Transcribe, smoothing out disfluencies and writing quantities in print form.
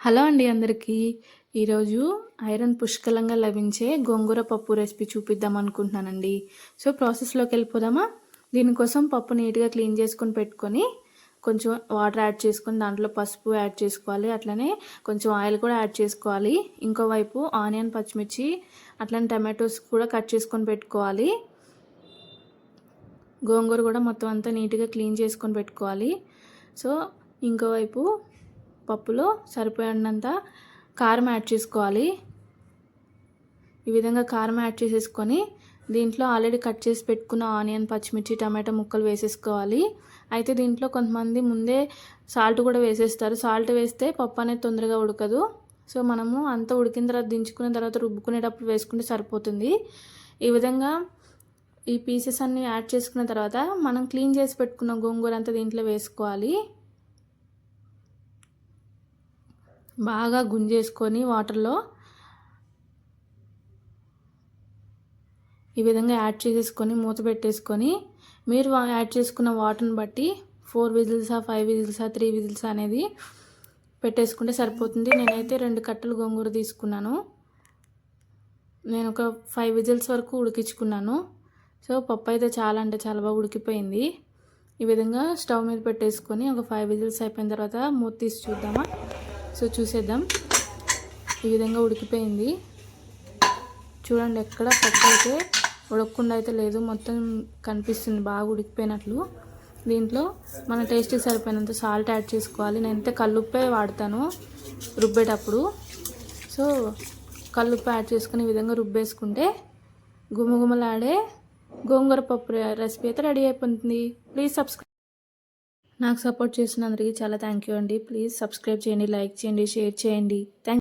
Hello అండి అందరికీ. ఈరోజు ఐరన్ పుష్కలంగా లభించే గోంగూర పప్పు రెసిపీ చూపిద్దాం అనుకుంటున్నానండి. సో ప్రాసెస్లోకి వెళ్ళిపోదామా. దీనికోసం పప్పు నీట్గా క్లీన్ చేసుకొని పెట్టుకొని కొంచెం వాటర్ యాడ్ చేసుకొని దాంట్లో పసుపు యాడ్ చేసుకోవాలి. అట్లనే కొంచెం ఆయిల్ కూడా యాడ్ చేసుకోవాలి. ఇంకోవైపు ఆనియన్, పచ్చిమిర్చి అట్లనే టమాటోస్ కూడా కట్ చేసుకొని పెట్టుకోవాలి. గోంగూర కూడా మొత్తం అంతా నీట్గా క్లీన్ చేసుకొని పెట్టుకోవాలి. సో ఇంకోవైపు పప్పులో సరిపోయినంత కారం యాడ్ చేసుకోవాలి. ఈ విధంగా కారం యాడ్ చేసేసుకొని దీంట్లో ఆల్రెడీ కట్ చేసి పెట్టుకున్న ఆనియన్, పచ్చిమిర్చి, టమాటా ముక్కలు వేసేసుకోవాలి. అయితే దీంట్లో కొంతమంది ముందే సాల్ట్ కూడా వేసేస్తారు. సాల్ట్ వేస్తే పప్పు అనేది తొందరగా ఉడకదు. సో మనము అంతా ఉడికిన తర్వాత దించుకున్న తర్వాత రుబ్బుకునేటప్పుడు వేసుకుంటే సరిపోతుంది. ఈ విధంగా ఈ పీసెస్ అన్నీ యాడ్ చేసుకున్న తర్వాత మనం క్లీన్ చేసి పెట్టుకున్న గోంగూర అంతా దీంట్లో వేసుకోవాలి. బాగా గుంజేసుకొని వాటర్లో ఈ విధంగా యాడ్ చేసేసుకొని మూత పెట్టేసుకొని మీరు యాడ్ చేసుకున్న వాటర్ని బట్టి 4 విజిల్సా, 5 విజిల్సా, 3 విజిల్సా అనేది పెట్టేసుకుంటే సరిపోతుంది. నేనైతే 2 కట్టలు గోంగూర తీసుకున్నాను. నేను ఒక 5 విజిల్స్ వరకు ఉడికించుకున్నాను. సో పప్పు అయితే చాలా అంటే చాలా బాగా ఉడికిపోయింది. ఈ విధంగా స్టవ్ మీద పెట్టేసుకొని ఒక 5 విజిల్స్ అయిపోయిన తర్వాత మూత తీసి చూద్దామా. సో చూసేద్దాం. ఈ విధంగా ఉడికిపోయింది. చూడండి, ఎక్కడ పప్పు అయితే ఉడకకుండా అయితే లేదు, మొత్తం కనిపిస్తుంది బాగా ఉడికిపోయినట్లు. దీంట్లో మన టేస్ట్కి సరిపోయినంత సాల్ట్ యాడ్ చేసుకోవాలి. నేనైతే కల్లుప్పే వాడతాను రుబ్బేటప్పుడు. సో కల్లుప్పు యాడ్ చేసుకుని ఈ విధంగా రుబ్బేసుకుంటే గుమగుమలాడే గోంగూర పప్పు రెసిపీ అయితే రెడీ అయిపోతుంది. Please subscribe. నాకు సపోర్ట్ చేస్తున్నందుకు చాలా థ్యాంక్ యూ అండి. ప్లీజ్ సబ్స్క్రైబ్ చేయండి, లైక్ చేయండి, షేర్ చేయండి. థ్యాంక్